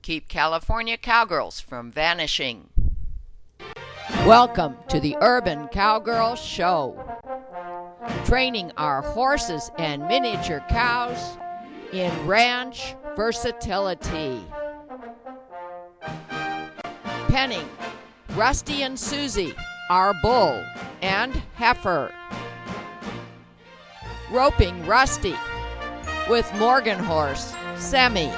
keep California cowgirls from vanishing. Welcome to the Urban Cowgirl Show. Training our horses and miniature cows in ranch versatility. Penning Rusty and Suzi, our bull and heifer. Roping Rusty with Morgan horse Semi.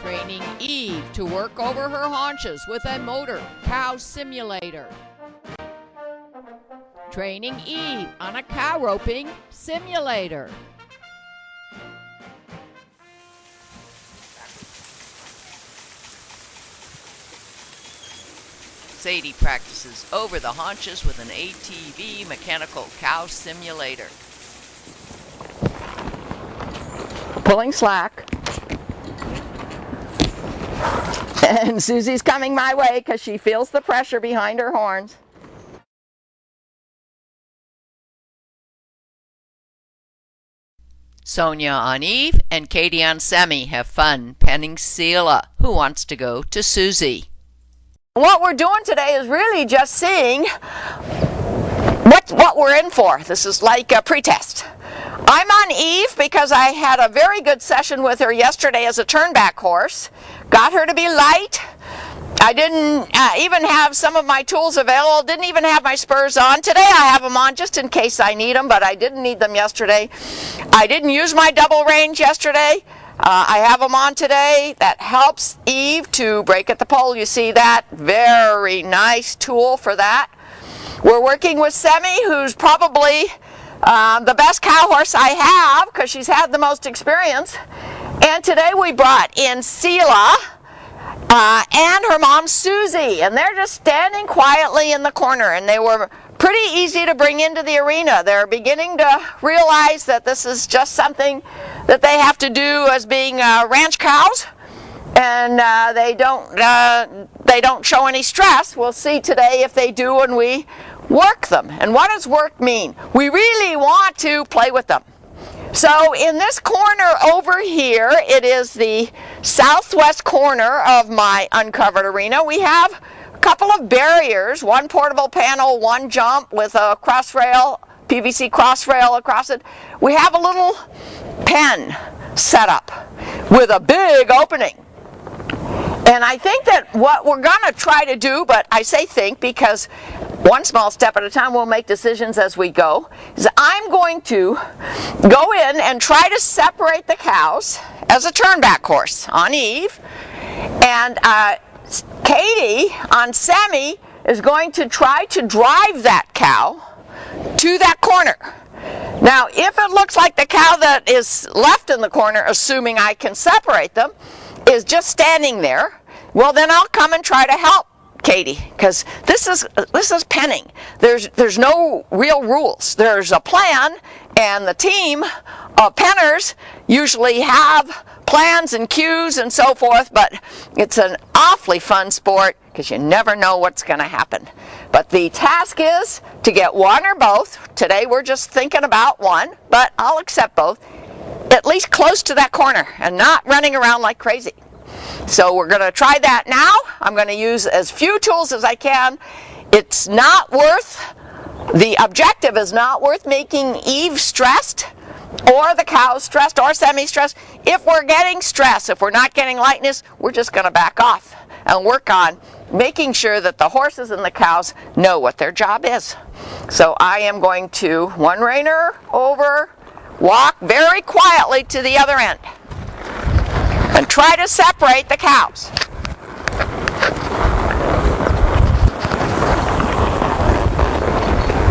Training Eve to work over her haunches with a motor cow simulator. Training Eve on a cow roping simulator. Sadie practices over the haunches with an ATV mechanical cow simulator. Pulling slack. And Susie's coming my way because she feels the pressure behind her horns. Sonia on Eve and Katie on Semi have fun penning Seela, who wants to go to Suzi. What we're doing today is really just seeing what we're in for. This is like a pretest. I'm on Eve because I had a very good session with her yesterday as a turnback horse. Got her to be light. I didn't even have some of my tools available. Didn't even have my spurs on. Today I have them on just in case I need them, but I didn't need them yesterday. I didn't use my double range yesterday. I have them on today. That helps Eve to break at the pole. You see that? Very nice tool for that. We're working with Semi, who's probably the best cow horse I have because she's had the most experience. And today we brought in Seela and her mom Suzi, and they're just standing quietly in the corner, and they were pretty easy to bring into the arena. They're beginning to realize that this is just something that they have to do as being ranch cows, and they don't show any stress. We'll see today if they do when we work them. And what does work mean? We really want to play with them. So in this corner over here, it is the southwest corner of my uncovered arena. We have a couple of barriers, one portable panel, one jump with a cross rail, PVC cross rail across it. We have a little pen set up with a big opening. And I think that what we're going to try to do, but I say think because one small step at a time, we'll make decisions as we go, is I'm going to go in and try to separate the cows as a turnback horse on Eve. And Katie on Semi is going to try to drive that cow to that corner. Now, if it looks like the cow that is left in the corner, assuming I can separate them, is just standing there, well then I'll come and try to help Katie, because this is penning. There's no real rules. There's a plan, and the team of penners usually have plans and cues and so forth, but it's an awfully fun sport because you never know what's going to happen. But the task is to get one or both. Today we're just thinking about one, but I'll accept both, at least close to that corner and not running around like crazy. So we're going to try that now. I'm going to use as few tools as I can. It's not worth, the objective is not worth making Eve stressed or the cows stressed or semi-stressed. If we're getting stress, if we're not getting lightness, we're just going to back off and work on making sure that the horses and the cows know what their job is. So I am going to one reiner over, walk very quietly to the other end, and try to separate the cows.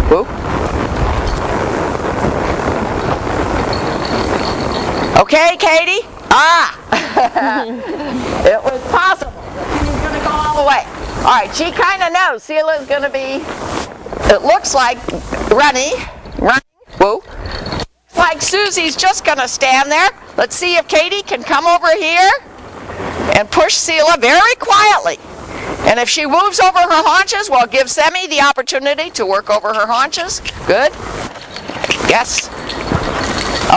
Whoop. Okay, Katie? It was possible. She was going to go all the way. All right, she kind of knows. Seela's going to be, it looks like, running. Whoa. Like Susie's just going to stand there. Let's see if Katie can come over here and push Seela very quietly. And if she moves over her haunches, we'll give Semi the opportunity to work over her haunches. Good. Yes.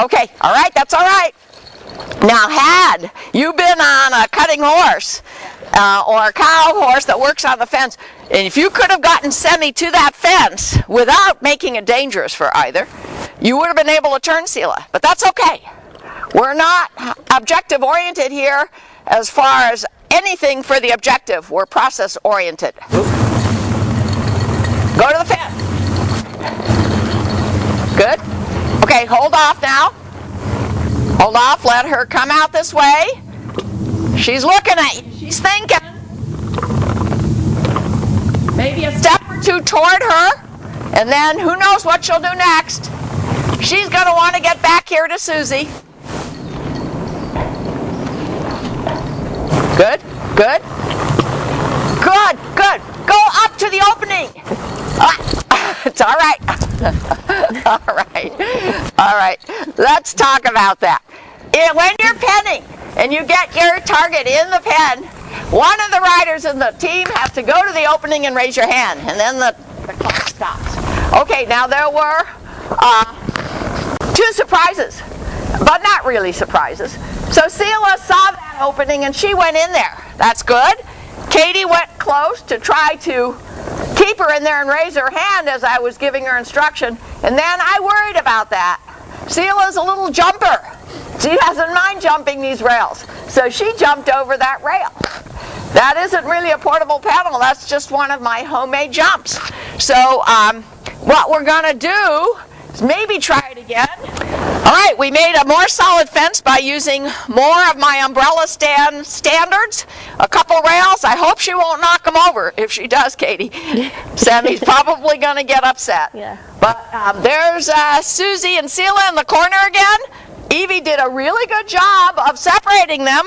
Okay. All right. That's all right. Now, had you been on a cutting horse or a cow horse that works on the fence, and if you could have gotten Semi to that fence without making it dangerous for either, you would have been able to turn Seela. But that's okay. We're not objective oriented here as far as anything for the objective. We're process oriented. Go to the fence. Good. Okay, hold off now. Hold off, let her come out this way. She's looking at you, she's thinking. Maybe a step or two toward her, and then who knows what she'll do next. She's going to want to get back here to Suzi. Good, good. Good, good. Go up to the opening. It's all right. All right. All right. Let's talk about that. When you're penning and you get your target in the pen, one of the riders in the team has to go to the opening and raise your hand, and then the clock stops. Okay, now there were 2 surprises, but not really surprises. So Seela saw that opening and she went in there. That's good. Katie went close to try to keep her in there and raise her hand as I was giving her instruction, and then I worried about that. Seela's a little jumper. She doesn't mind jumping these rails, so she jumped over that rail. That isn't really a portable pedal, that's just one of my homemade jumps. So what we're going to do is maybe try it again. All right, we made a more solid fence by using more of my umbrella standards, a couple rails. I hope she won't knock them over. If she does, Katie, Sammy's probably going to get upset. Yeah. But there's Suzi and Seela in the corner again. Evie did a really good job of separating them.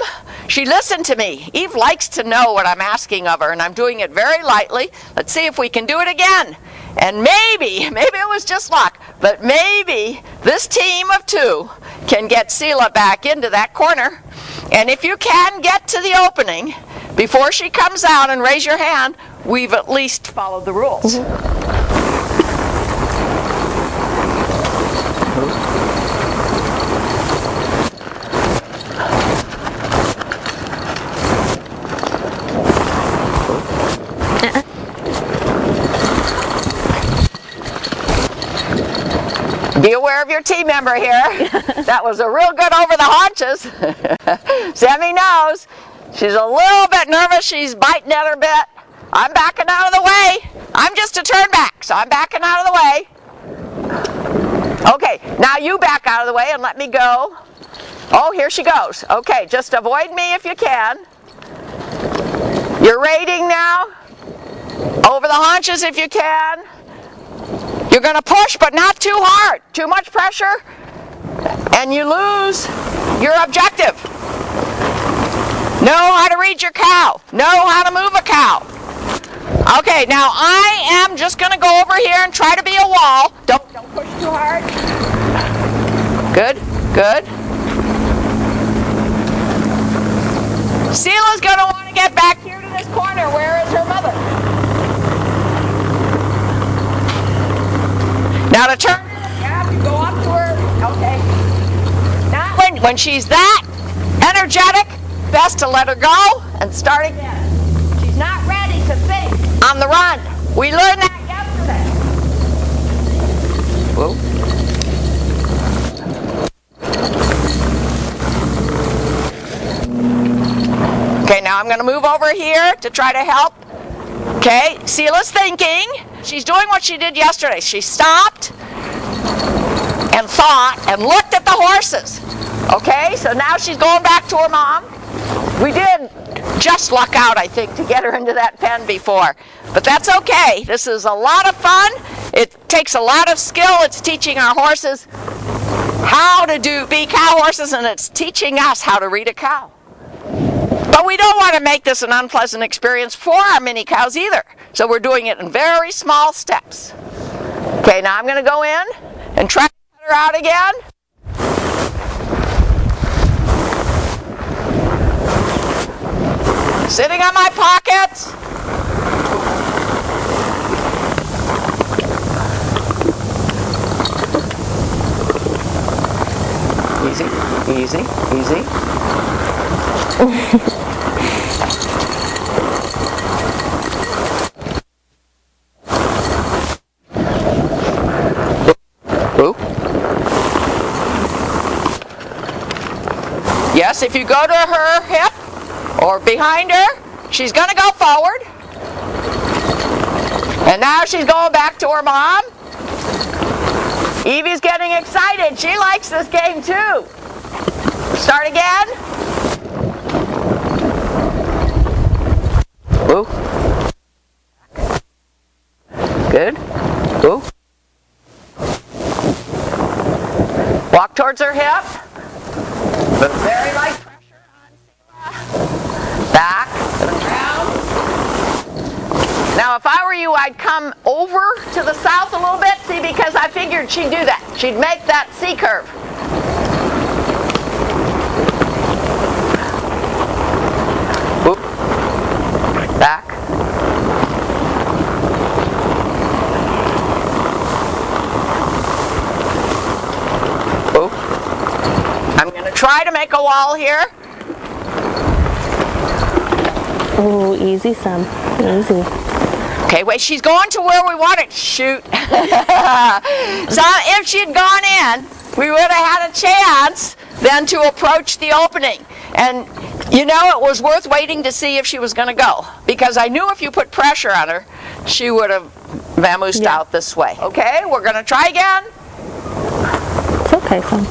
She listened to me. Eve likes to know what I'm asking of her, and I'm doing it very lightly. Let's see if we can do it again. And maybe it was just luck, but maybe this team of 2 can get Seela back into that corner. And if you can get to the opening before she comes out and raise your hand, we've at least followed the rules. Be aware of your team member here. That was a real good over the haunches. Sammy knows. She's a little bit nervous. She's biting at her bit. I'm backing out of the way. I'm just a turn back, so I'm backing out of the way. Okay, now you back out of the way and let me go. Oh, here she goes. Okay, just avoid me if you can. You're rating now. Over the haunches if you can. You're going to push, but not too hard. Too much pressure, and you lose your objective. Know how to read your cow. Know how to move a cow. Okay, now I am just going to go over here and try to be a wall. Don't push too hard. Good, good. Seela's going to want to get back here to this corner. Where is her mother? Now to turn, yeah, you go up to her. Okay. Now when she's that energetic, best to let her go and start again. She's not ready to think on the run. We learned that yesterday. Whoa. Okay, now I'm going to move over here to try to help. Okay, Seela's thinking. She's doing what she did yesterday. She stopped and thought and looked at the horses. Okay, so now she's going back to her mom. We did just luck out, I think, to get her into that pen before. But that's okay. This is a lot of fun. It takes a lot of skill. It's teaching our horses how to be cow horses, and it's teaching us how to read a cow. But we don't want to make this an unpleasant experience for our mini cows either. So we're doing it in very small steps. Okay, now I'm going to go in and try to cut her out again. Sitting on my pockets. Easy. Easy, easy. Ooh. Yes, if you go to her hip or behind her, she's going to go forward. And now she's going back to her mom. Evie's getting excited. She likes this game too. Start again. Ooh. Good. Ooh. Walk towards her hip. Put very light pressure on Seela. Back and around. Now if I were you, I'd come over to the south a little bit, see, because I figured she'd do that. She'd make that C curve. Whoop. Back. Whoop. I'm going to try to make a wall here. Ooh, easy, Sam. Easy. Okay, wait, she's going to where we want it. Shoot. So if she'd gone in, we would have had a chance then to approach the opening. And you know, it was worth waiting to see if she was going to go. Because I knew if you put pressure on her, she would have vamoosed out this way. Okay, we're going to try again. It's okay, Sam.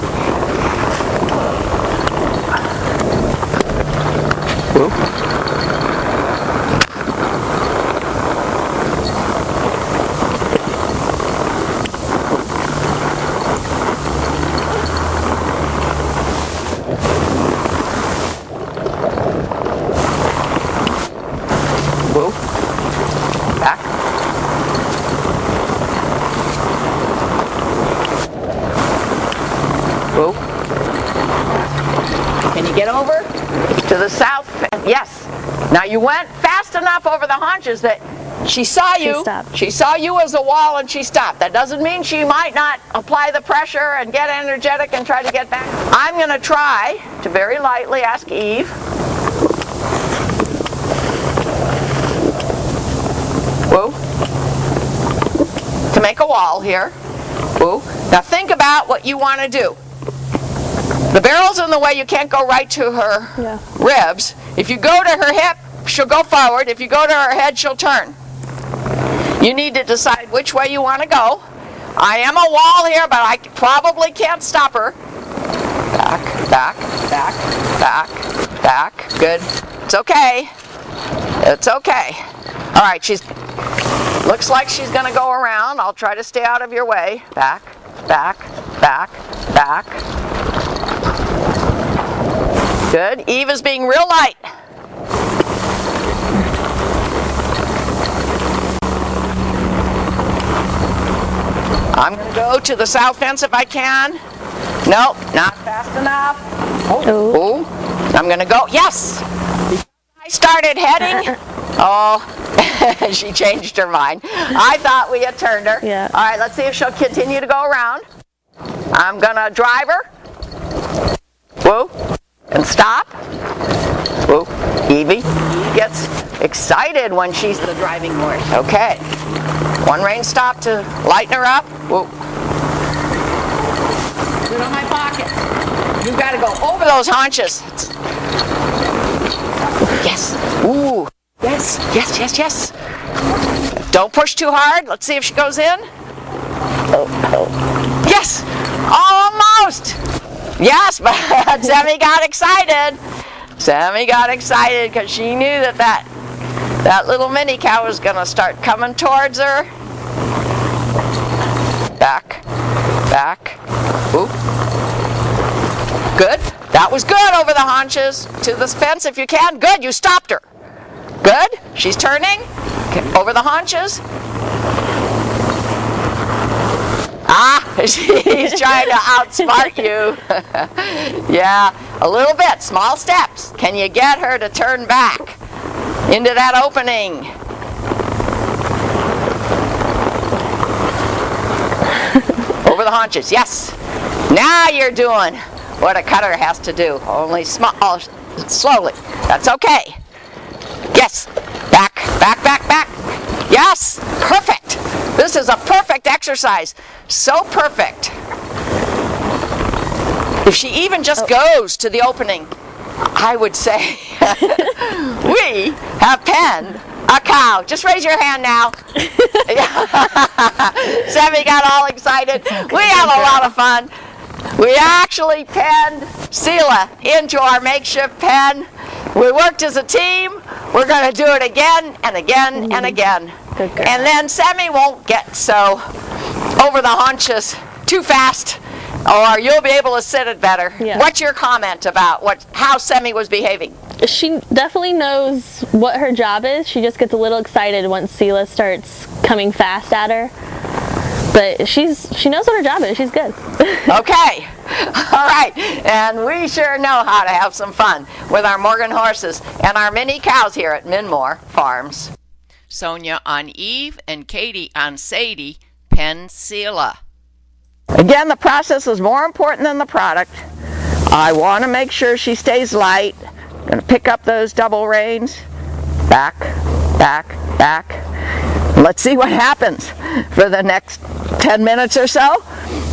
Ooh. Back. Whoa. Can you get over to the south? Yes. Now you went fast enough over the haunches that she saw you. She stopped. She saw you as a wall and she stopped. That doesn't mean she might not apply the pressure and get energetic and try to get back. I'm going to try to very lightly ask Eve. Whoa. To make a wall here. Whoa. Now think about what you want to do. The barrel's in the way, you can't go right to her ribs. If you go to her hip, she'll go forward. If you go to her head, she'll turn. You need to decide which way you want to go. I am a wall here, but I probably can't stop her. Back, back, back, back, back. Good. It's okay. It's okay. All right, looks like she's going to go around. I'll try to stay out of your way. Back, back, back, back. Good. Eve is being real light. I'm going to go to the south fence if I can. Nope, not fast enough. Oh. I'm going to go. Yes. I started heading. Oh, she changed her mind. I thought we had turned her. Yeah. All right, let's see if she'll continue to go around. I'm going to drive her. Whoa. And stop. Whoa. Evie gets excited when she's the driving horse. Okay. One rein stop to lighten her up. Whoa. Good on my pocket. You've got to go over those haunches. Yes. Ooh. Yes, yes, yes, yes. Don't push too hard. Let's see if she goes in. Yes! Almost! Yes, but Sammy got excited. Sammy got excited because she knew that little mini cow was going to start coming towards her. Back, back. Ooh. Good. That was good over the haunches. To the fence if you can. Good, you stopped her. Good. She's turning. Okay. Over the haunches. Ah, she's trying to outsmart you. Yeah, a little bit. Small steps. Can you get her to turn back into that opening? Over the haunches. Yes. Now you're doing what a cutter has to do. Only slowly. That's okay. Yes. Back, back, back, back. Yes. Perfect. This is a perfect exercise. So perfect. If she even just goes to the opening, I would say we have penned a cow. Just raise your hand now. Sammy got all excited. We had a lot of fun. We actually penned Seela into our makeshift pen. We worked as a team. We're going to do it again and again and again. And then Sammy won't get so over the haunches too fast, or you'll be able to sit it better. Yeah. What's your comment about how Sammy was behaving? She definitely knows what her job is. She just gets a little excited once Seela starts coming fast at her. But she knows what her job is. She's good. Okay. All right. And we sure know how to have some fun with our Morgan horses and our mini cows here at Minmore Farms. Sonia on Eve and Katie on Sadie pen Seela. Again, the process is more important than the product. I want to make sure she stays light. Going to pick up those double reins. Back, back, back. Let's see what happens for the next 10 minutes or so.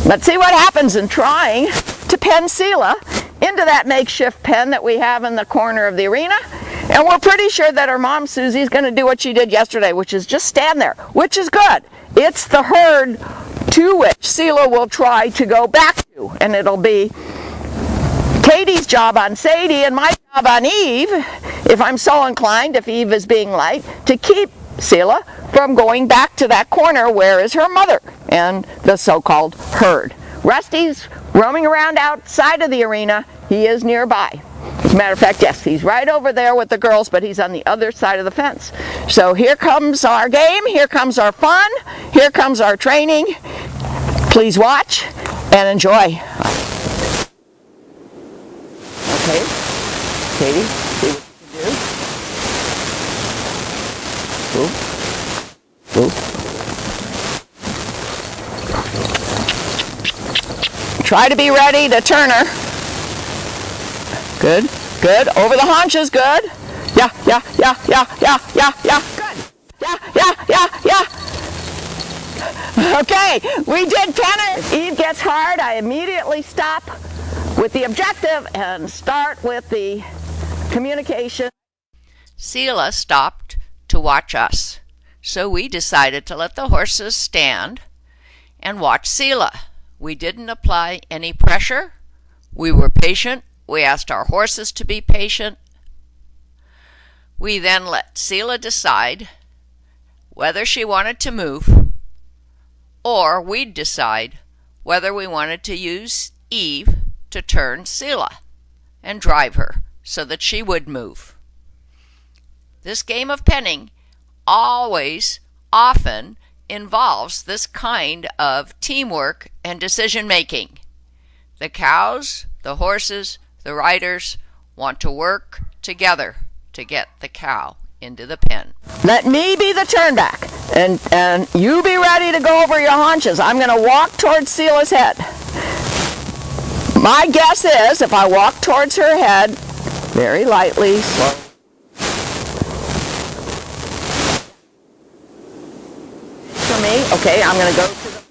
Let's see what happens in trying to pen Seela into that makeshift pen that we have in the corner of the arena. And we're pretty sure that her mom, Susie, is going to do what she did yesterday, which is just stand there, which is good. It's the herd to which Seela will try to go back to, and it'll be Katie's job on Sadie and my job on Eve, if I'm so inclined, if Eve is being light, to keep Seela from going back to that corner where is her mother and the so-called herd. Rusty's roaming around outside of the arena. He is nearby. As a matter of fact, yes, he's right over there with the girls, but he's on the other side of the fence. So here comes our game, here comes our fun, here comes our training. Please watch and enjoy. Okay, Katie, see what you can do. Ooh. Ooh. Try to be ready to turn her. Good, good. Over the haunches, good. Yeah, yeah, yeah, yeah, yeah, yeah, yeah. Good. Yeah, yeah, yeah, yeah. Okay, we did pen her. If Eve gets hard, I immediately stop with the objective and start with the communication. Seela stopped to watch us, so we decided to let the horses stand and watch Seela. We didn't apply any pressure. We were patient. We asked our horses to be patient. We then let Seela decide whether she wanted to move, or we'd decide whether we wanted to use Eve to turn Seela and drive her so that she would move. This game of penning often involves this kind of teamwork and decision making. The cows, the horses, the riders want to work together to get the cow into the pen. Let me be the turnback, and you be ready to go over your haunches. I'm going to walk towards Seela's head. My guess is if I walk towards her head, very lightly, slow. For me, okay, I'm going to go to the...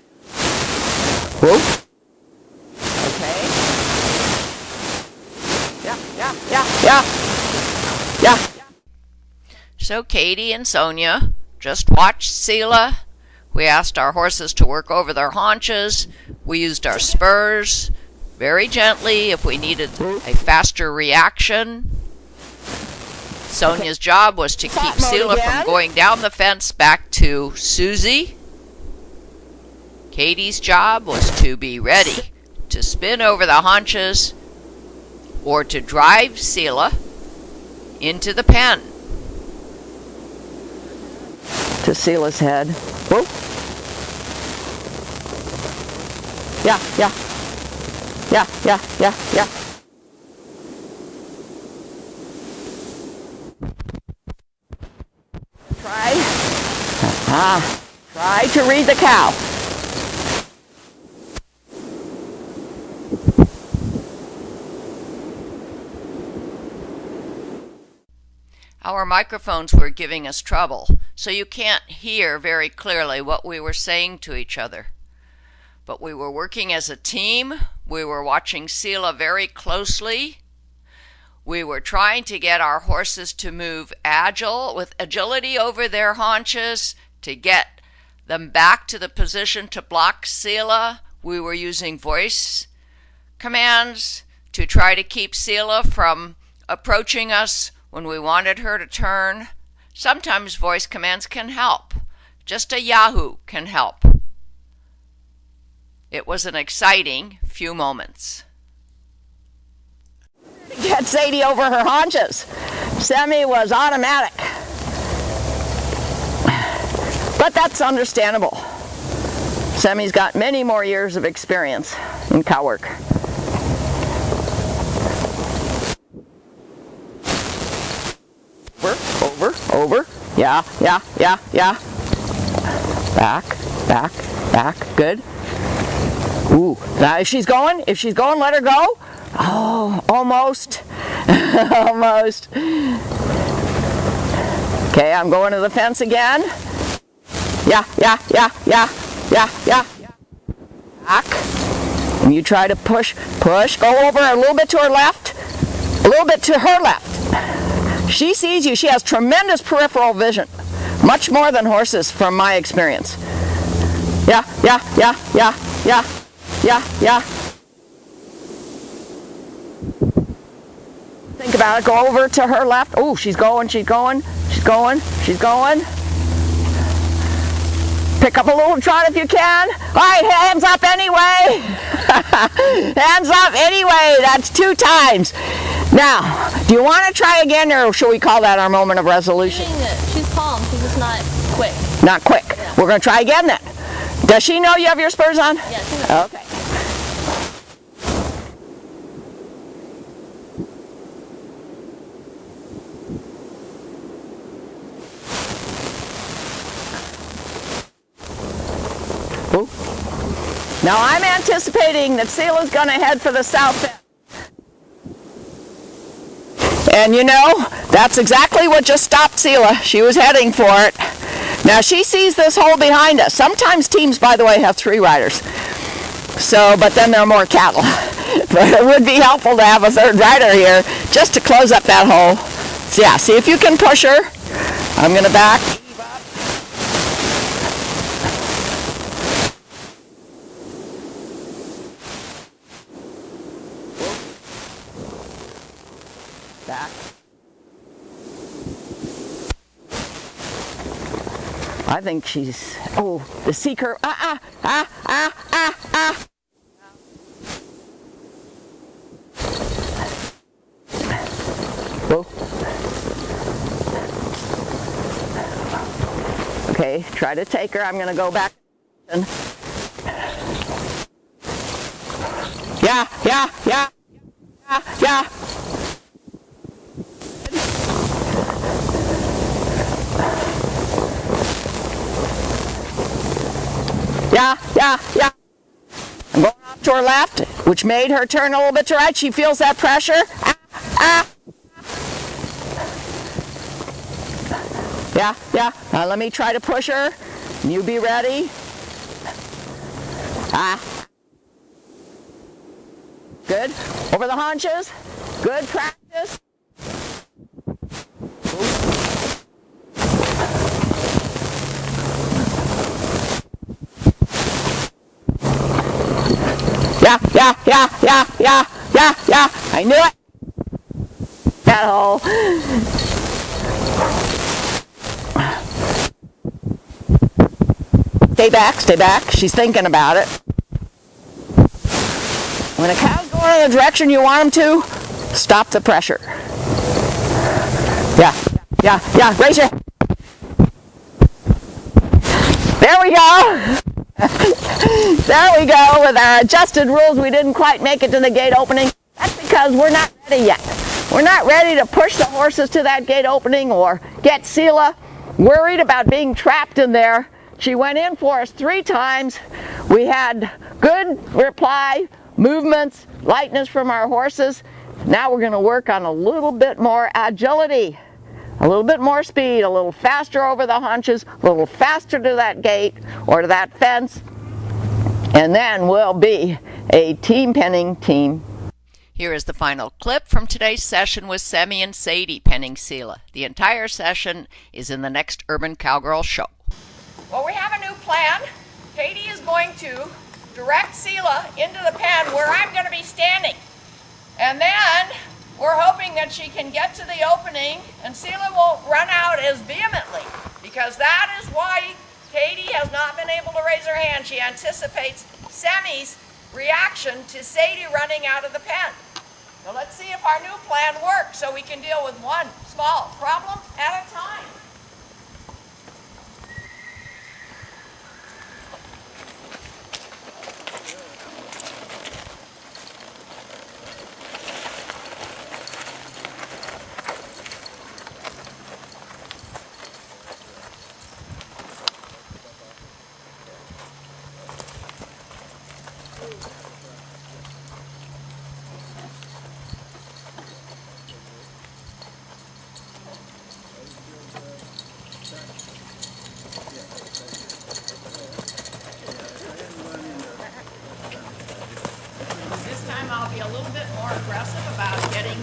Whoop. Okay. Yeah, yeah, yeah, yeah. Yeah. So Katie and Sonia just watched Seela. We asked our horses to work over their haunches. We used our spurs very gently if we needed a faster reaction. Sonia's job was to keep Seela from going down the fence back to Suzi. Katie's job was to be ready to spin over the haunches or to drive Seela into the pen. To Seela's head. Whoa. Yeah, yeah. Yeah, yeah, yeah, yeah. Try to read the cow. our microphones were giving us trouble, so you can't hear very clearly what we were saying to each other. But we were working as a team. We were watching Seela very closely. We were trying to get our horses to move with agility over their haunches to get them back to the position to block Seela. We were using voice commands to try to keep Seela from approaching us when we wanted her to turn. Sometimes voice commands can help. Just a yahoo can help. It was an exciting few moments. Get Sadie over her haunches. Semi was automatic. But that's understandable. Semi's got many more years of experience in cow work. Over. Yeah. Back. Good. Ooh, now if she's going, let her go. Oh, almost. Almost. Okay, I'm going to the fence again. Yeah. Back. And you try to push. Go over a little bit to her left. A little bit to her left. She sees you. She has tremendous peripheral vision. Much more than horses from my experience. Yeah. Think about it. Go over to her left. Oh, she's going. Pick up a little trot if you can. All right, hands up anyway. Hands up anyway. That's 2 times. Now, do you want to try again, or should we call that our moment of resolution? She's calm. She's just not quick. Not quick. Yeah. We're going to try again then. Does she know you have your spurs on? Yeah, she knows. Okay. Ooh. Now I'm anticipating that Seela's going to head for the south end. And you know, that's exactly what just stopped Seela. She was heading for it. Now she sees this hole behind us. Sometimes teams, by the way, have 3 riders. So, but then there are more cattle. But it would be helpful to have a 3rd rider here just to close up that hole. So yeah, see if you can push her. I'm going to back. Back. I think she's, oh, the seeker, Whoa. Okay, try to take her. I'm going to go back. Yeah. Yeah. I'm going off to her left, which made her turn a little bit to right. She feels that pressure. Yeah. Now let me try to push her. You be ready. Good. Over the haunches. Good practice. Yeah. I knew it. That hole. Stay back. She's thinking about it. When a cow's going in the direction you want him to, stop the pressure. Yeah. Raise your. There we go. There we go. With our adjusted rules, we didn't quite make it to the gate opening. That's because we're not ready yet. We're not ready to push the horses to that gate opening or get Seela worried about being trapped in there. She went in for us 3 times. We had good reply, movements, lightness from our horses. Now we're going to work on a little bit more agility. a little bit more speed, a little faster over the haunches, a little faster to that gate or to that fence, and then we'll be a team penning team. Here is the final clip from today's session with Sammy and Sadie penning Seela. The entire session is in the next Urban Cowgirl Show. Well, we have a new plan. Katie is going to direct Seela into the pen where I'm going to be standing. And then we're hoping that she can get to the opening and Seela won't run out as vehemently, because that is why Katie has not been able to raise her hand. She anticipates Sammy's reaction to Sadie running out of the pen. So let's see if our new plan works so we can deal with one small problem at a time. I'll be a little bit more aggressive about getting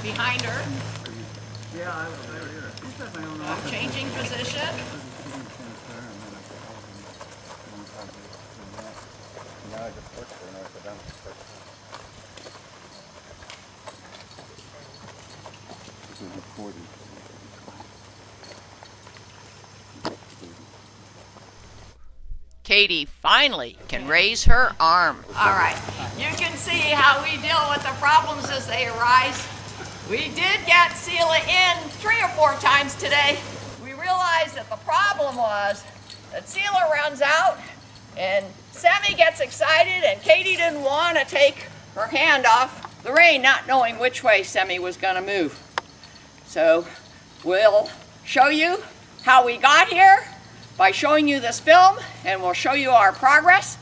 behind her. Changing position. Katie finally can raise her arm. All right, you can see how we deal with the problems as they arise. We did get Seela in 3 or 4 times today. We realized that the problem was that Seela runs out and Sammy gets excited and Katie didn't want to take her hand off the rein, not knowing which way Sammy was going to move. So we'll show you how we got here by showing you this film, and we'll show you our progress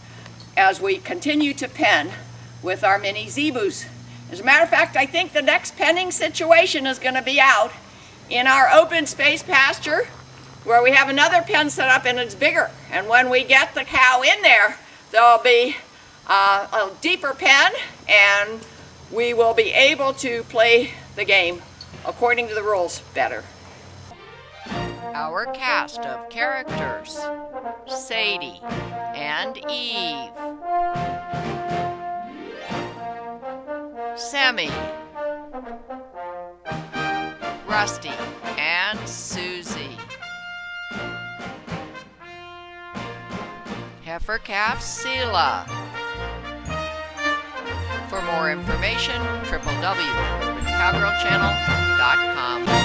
as we continue to pen with our mini zebus. As a matter of fact, I think the next penning situation is going to be out in our open space pasture where we have another pen set up and it's bigger. And when we get the cow in there, there'll be a deeper pen and we will be able to play the game according to the rules better. Our cast of characters: Sadie and Eve, Sammy, Rusty and Suzi, heifer calf Seela. For more information, www.urbancowgirlchannel.com.